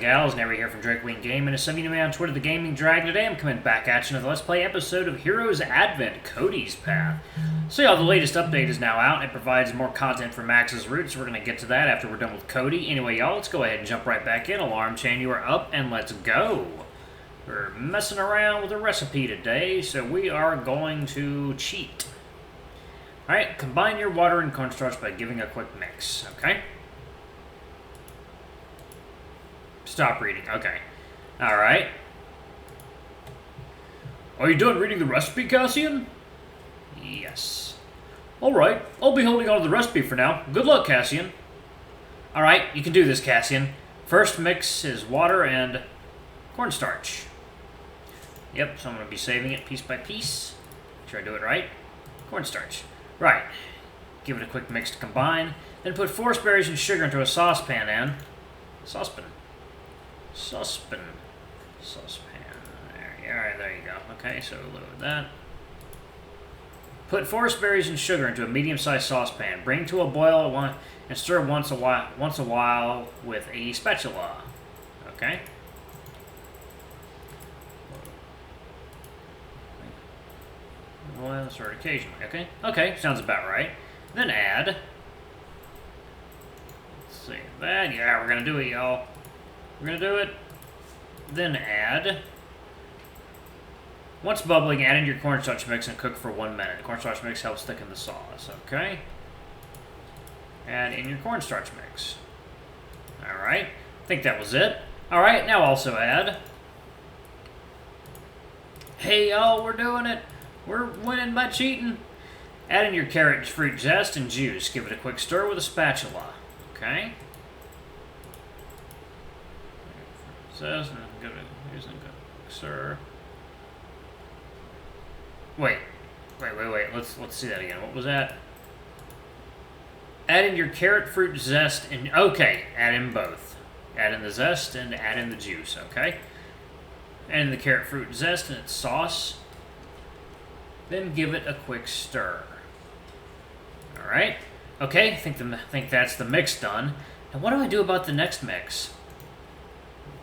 gals, Never here from Drake Wing Gaming, and some of you know me on Twitter, the Gaming Dragon. Today I'm coming back at you with a Let's Play episode of Heroes Advent, Cody's Path. So y'all, the latest update is now out, and it provides more content for Max's route, so we're going to get to that after we're done with Cody. Anyway, y'all, let's go ahead and jump right back in. Alarm chain, you are up, and let's go. We're messing around with a recipe today, so we are going to cheat. Alright, combine your water and cornstarch by giving a quick mix, okay? Stop reading. Okay. Alright. Are you done reading the recipe, Cassian? Yes. Alright. I'll be holding on to the recipe for now. Good luck, Cassian. Alright, you can do this, Cassian. First mix is water and cornstarch. Yep, so I'm going to be saving it piece by piece. Make sure I do it right. Cornstarch. Right. Give it a quick mix to combine. Then put forest berries and sugar into a saucepan and... Saucepan. Alright, there you go. Okay, so load that. Put forest berries and sugar into a medium-sized saucepan. Bring to a boil at one and stir once a while with a spatula. Okay. Boil, stir occasionally. Okay. Okay, sounds about right. Then add. Let's see that. Yeah, we're gonna do it, y'all. We're going to do it. Then add. Once bubbling, add in your cornstarch mix and cook for 1 minute. The cornstarch mix helps thicken the sauce. Okay. Add in your cornstarch mix. Alright. I think that was it. Alright, now also add. Hey, y'all, we're doing it. We're winning by cheating. Add in your carrot, fruit zest, and juice. Give it a quick stir with a spatula. Okay. Says, sir. Wait. Let's see that again. What was that? Add in your carrot, fruit, zest, and okay. Add in both. Add in the zest and add in the juice. Okay. Add in the carrot, fruit, zest, and its sauce. Then give it a quick stir. All right. Okay. I think that's the mix done. Now, what do I do about the next mix?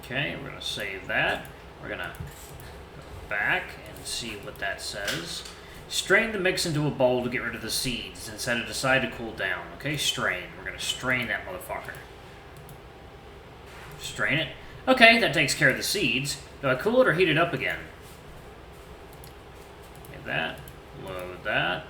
Okay, we're going to save that. We're going to go back and see what that says. Strain the mix into a bowl to get rid of the seeds and set it aside to cool down. Okay, strain. We're going to strain that motherfucker. Strain it. Okay, that takes care of the seeds. Do I cool it or heat it up again? Get that. Load that.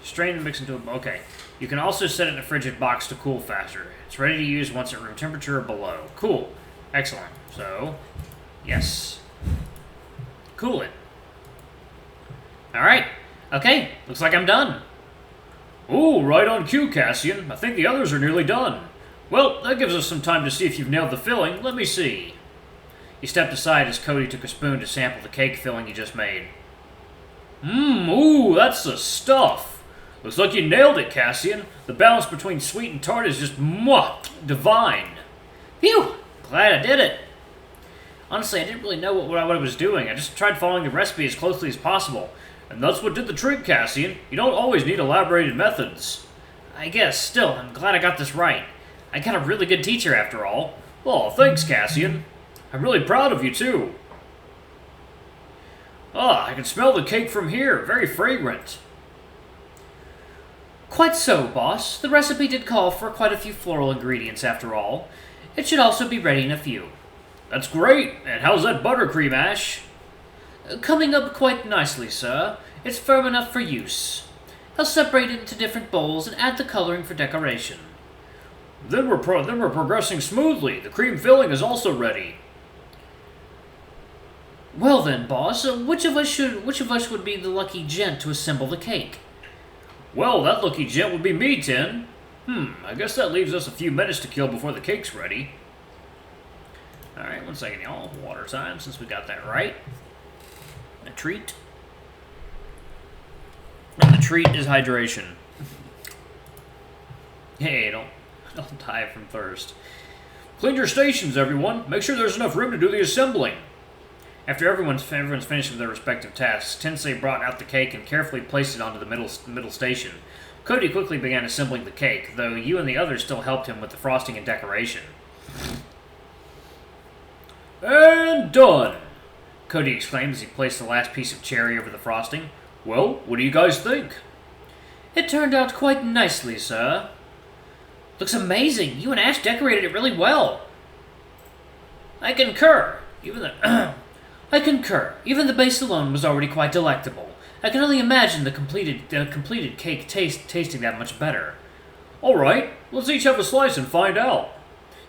Strain the mix into a bowl. Okay. You can also set it in a frigid box to cool faster. It's ready to use once at room temperature or below. Cool. Excellent. So, yes. Cool it. Alright. Okay. Looks like I'm done. Ooh, right on cue, Cassian. I think the others are nearly done. Well, that gives us some time to see if you've nailed the filling. Let me see. He stepped aside as Cody took a spoon to sample the cake filling he just made. Ooh, that's the stuff. Looks like you nailed it, Cassian. The balance between sweet and tart is just divine. Phew! Glad I did it. Honestly, I didn't really know what I was doing. I just tried following the recipe as closely as possible. And that's what did the trick, Cassian. You don't always need elaborated methods. I guess. Still, I'm glad I got this right. I got a really good teacher after all. Oh, thanks, Cassian. I'm really proud of you, too. Ah, I can smell the cake from here. Very fragrant. Quite so, boss. The recipe did call for quite a few floral ingredients after all. It should also be ready in a few. That's great. And how's that buttercream ash? Coming up quite nicely, sir. It's firm enough for use. I'll separate it into different bowls and add the coloring for decoration. Then we're progressing smoothly. The cream filling is also ready. Well then, boss, which of us would be the lucky gent to assemble the cake? Well, that lucky gent would be me, Tin. I guess that leaves us a few minutes to kill before the cake's ready. Alright, 1 second, y'all. Water time, since we got that right. A treat. And the treat is hydration. Hey, don't die from thirst. Clean your stations, everyone. Make sure there's enough room to do the assembling. After everyone's finished with their respective tasks, Tensei brought out the cake and carefully placed it onto the middle station. Cody quickly began assembling the cake, though you and the others still helped him with the frosting and decoration. And done! Cody exclaimed as he placed the last piece of cherry over the frosting. Well, what do you guys think? It turned out quite nicely, sir. Looks amazing. You and Ash decorated it really well. I concur. I concur. Even the base alone was already quite delectable. I can only imagine the completed cake tasting that much better. All right, let's each have a slice and find out.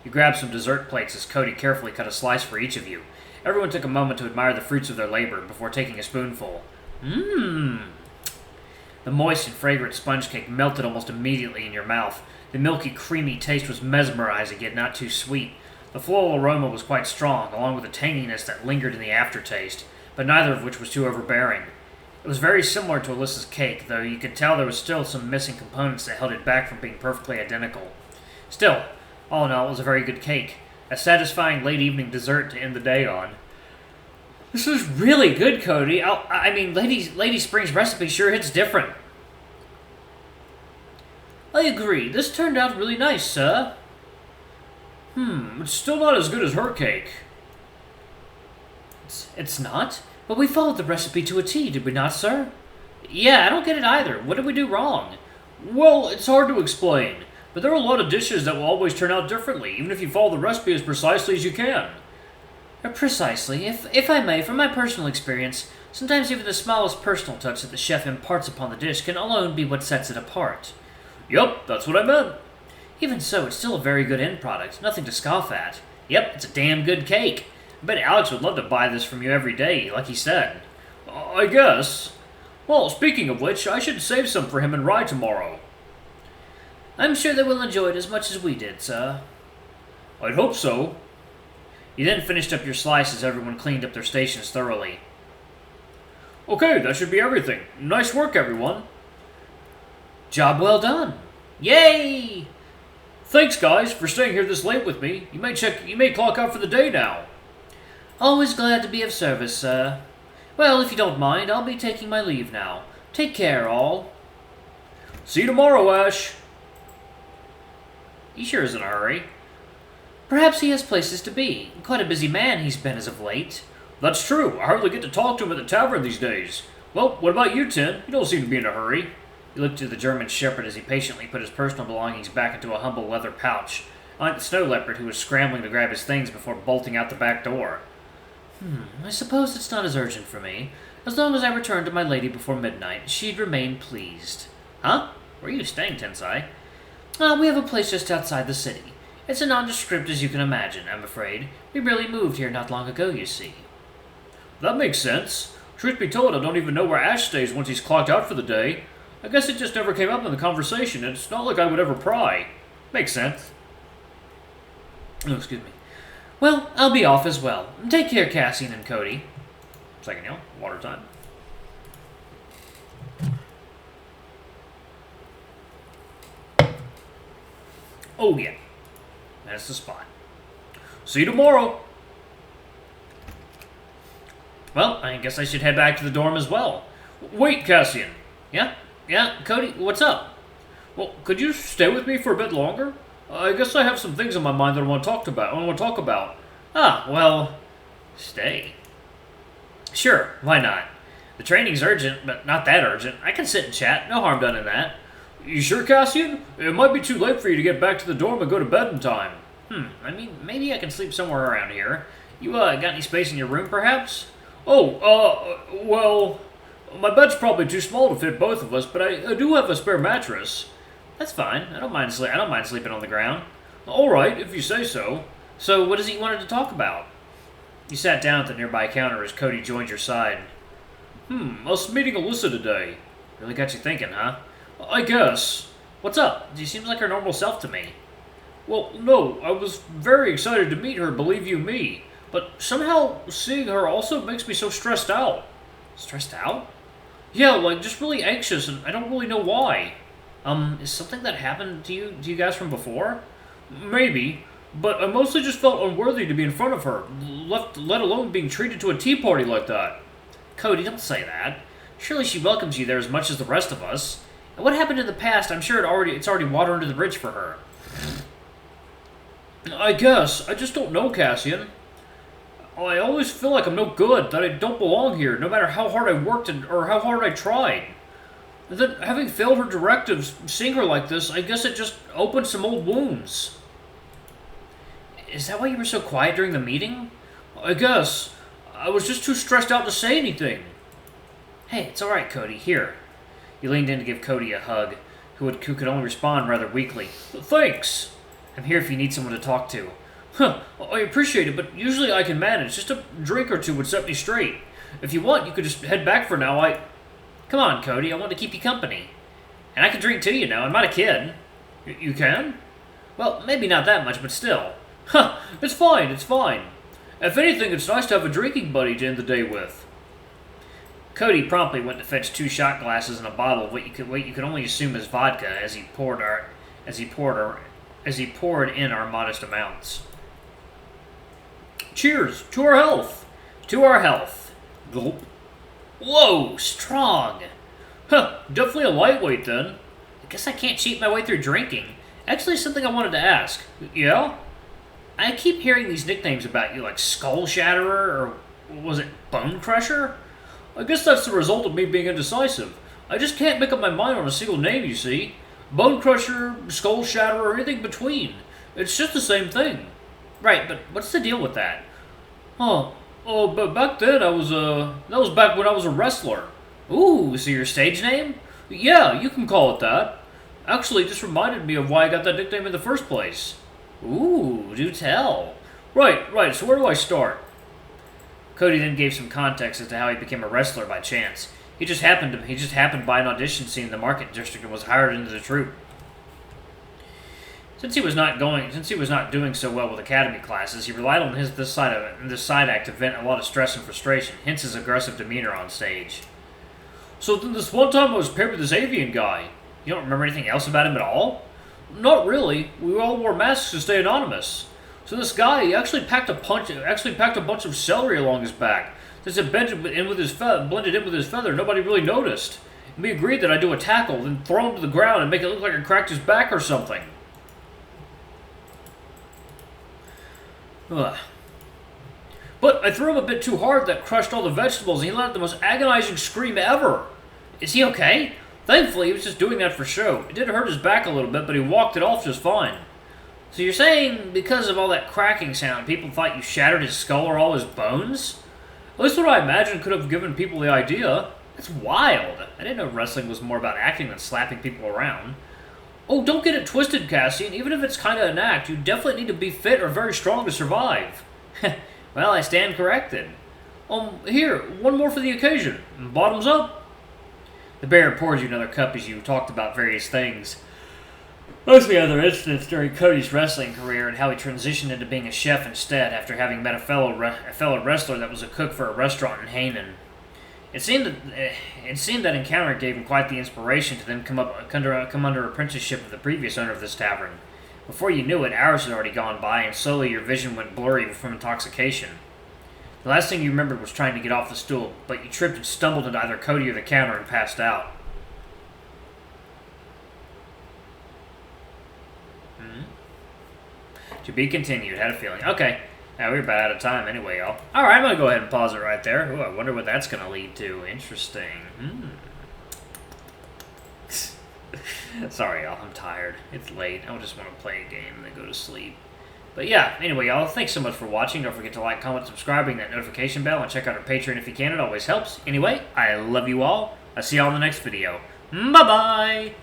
He grabbed some dessert plates as Cody carefully cut a slice for each of you. Everyone took a moment to admire the fruits of their labor before taking a spoonful. Mmm. The moist and fragrant sponge cake melted almost immediately in your mouth. The milky, creamy taste was mesmerizing, yet not too sweet. The floral aroma was quite strong, along with a tanginess that lingered in the aftertaste, but neither of which was too overbearing. It was very similar to Alyssa's cake, though you could tell there was still some missing components that held it back from being perfectly identical. Still, all in all, it was a very good cake. A satisfying late evening dessert to end the day on. This is really good, Cody. I mean, Lady Spring's recipe sure hits different. I agree. This turned out really nice, sir. It's still not as good as her cake. It's not? But we followed the recipe to a T, did we not, sir? Yeah, I don't get it either. What did we do wrong? Well, it's hard to explain, but there are a lot of dishes that will always turn out differently, even if you follow the recipe as precisely as you can. Precisely. If I may, from my personal experience, sometimes even the smallest personal touch that the chef imparts upon the dish can alone be what sets it apart. Yup, that's what I meant. Even so, it's still a very good end product, nothing to scoff at. Yep, it's a damn good cake. I bet Alex would love to buy this from you every day, like he said. I guess. Well, speaking of which, I should save some for him and Rye tomorrow. I'm sure they will enjoy it as much as we did, sir. I'd hope so. You then finished up your slice as everyone cleaned up their stations thoroughly. Okay, that should be everything. Nice work, everyone. Job well done. Yay! Thanks, guys, for staying here this late with me. You may clock out for the day now. Always glad to be of service, sir. Well, if you don't mind, I'll be taking my leave now. Take care, all. See you tomorrow, Ash. He sure is in a hurry. Perhaps he has places to be. Quite a busy man he's been as of late. That's true. I hardly get to talk to him at the tavern these days. Well, what about you, Tin? You don't seem to be in a hurry. He looked to the German shepherd as he patiently put his personal belongings back into a humble leather pouch, like the snow leopard who was scrambling to grab his things before bolting out the back door. I suppose it's not as urgent for me. As long as I return to my lady before midnight, she'd remain pleased. Huh? Where are you staying, Tensai? We have a place just outside the city. It's as nondescript as you can imagine, I'm afraid. We barely moved here not long ago, you see. That makes sense. Truth be told, I don't even know where Ash stays once he's clocked out for the day. I guess it just never came up in the conversation, and it's not like I would ever pry. Makes sense. Oh, excuse me. Well, I'll be off as well. Take care, Cassian and Cody. Second, water time. Oh, yeah. That's the spot. See you tomorrow. Well, I guess I should head back to the dorm as well. Wait, Cassian. Yeah, Cody, what's up? Well, could you stay with me for a bit longer? I guess I have some things on my mind that I want to talk about. Ah, well, stay. Sure, why not? The training's urgent, but not that urgent. I can sit and chat. No harm done in that. You sure, Cassian? It might be too late for you to get back to the dorm and go to bed in time. I mean, maybe I can sleep somewhere around here. You, got any space in your room, perhaps? Well, my bed's probably too small to fit both of us, but I do have a spare mattress. That's fine. I don't mind sleeping on the ground. All right, if you say so. So, what is it you wanted to talk about? You sat down at the nearby counter as Cody joined your side. I was meeting Alyssa today. Really got you thinking, huh? I guess. What's up? She seems like her normal self to me. Well, no, I was very excited to meet her, believe you me. But somehow seeing her also makes me so stressed out. Stressed out? Yeah, like just really anxious, and I don't really know why. Is something that happened to you guys from before? Maybe, but I mostly just felt unworthy to be in front of her, let alone being treated to a tea party like that. Cody, don't say that. Surely she welcomes you there as much as the rest of us. And what happened in the past, I'm sure it's already water under the bridge for her. I guess. I just don't know, Cassian. I always feel like I'm no good, that I don't belong here, no matter how hard I worked or how hard I tried. And then, having failed her directives, seeing her like this, I guess it just opened some old wounds. Is that why you were so quiet during the meeting? I guess. I was just too stressed out to say anything. Hey, it's alright, Cody. Here. He leaned in to give Cody a hug, who could only respond rather weakly. Thanks. I'm here if you need someone to talk to. Huh, I appreciate it, but usually I can manage. Just a drink or two would set me straight. If you want, you could just head back for now. Come on, Cody. I want to keep you company. And I can drink too, you know. I'm not a kid. You can? Well, maybe not that much, but still. Huh, it's fine, it's fine. If anything, it's nice to have a drinking buddy to end the day with. Cody promptly went to fetch 2 shot glasses and a bottle of what you could only assume is vodka as he poured in our modest amounts. Cheers to our health. To our health. Gulp. Whoa, strong. Huh, definitely a lightweight then. I guess I can't cheat my way through drinking. Actually, something I wanted to ask. Yeah? I keep hearing these nicknames about you, like Skull Shatterer, or was it Bone Crusher? I guess that's the result of me being indecisive. I just can't make up my mind on a single name, you see. Bone Crusher, Skull Shatterer, or anything between. It's just the same thing. Right, but what's the deal with that? Huh. Oh, but back then that was back when I was a wrestler. Ooh, so your stage name? Yeah, you can call it that. Actually, it just reminded me of why I got that nickname in the first place. Ooh, do tell. Right, so where do I start? Cody then gave some context as to how he became a wrestler by chance. He just happened by an audition scene in the market district and was hired into the troupe. Since he was not doing so well with academy classes, he relied on this side act to vent a lot of stress and frustration, hence his aggressive demeanor on stage. So then this one time I was paired with this avian guy. You don't remember anything else about him at all? Not really. We all wore masks to stay anonymous. So this guy, he actually packed a bunch of celery along his back. Since it blended in with his feather, nobody really noticed. And we agreed that I'd do a tackle, then throw him to the ground and make it look like I cracked his back or something. Ugh. But I threw him a bit too hard that crushed all the vegetables, and he let out the most agonizing scream ever. Is he okay? Thankfully, he was just doing that for show. It did hurt his back a little bit, but he walked it off just fine. So you're saying because of all that cracking sound, people thought you shattered his skull or all his bones? At least what I imagined could have given people the idea. That's wild. I didn't know wrestling was more about acting than slapping people around. Oh, don't get it twisted, Cassian. Even if it's kind of an act, you definitely need to be fit or very strong to survive. Well, I stand corrected. Here, one more for the occasion. Bottoms up. The bear poured you another cup as you talked about various things. Mostly other incidents during Cody's wrestling career and how he transitioned into being a chef instead after having met a fellow wrestler that was a cook for a restaurant in Hanan. It seemed that encounter gave him quite the inspiration to then come under apprenticeship of the previous owner of this tavern. Before you knew it, hours had already gone by, and slowly your vision went blurry from intoxication. The last thing you remembered was trying to get off the stool, but you tripped and stumbled into either Cody or the counter and passed out. To be continued. Had a feeling. Okay. Now we're about out of time anyway, y'all. Alright, I'm going to go ahead and pause it right there. Ooh, I wonder what that's going to lead to. Interesting. Sorry, y'all. I'm tired. It's late. I just want to play a game and then go to sleep. But yeah, anyway, y'all, thanks so much for watching. Don't forget to like, comment, subscribe, ring that notification bell, and check out our Patreon if you can. It always helps. Anyway, I love you all. I'll see y'all in the next video. Bye-bye!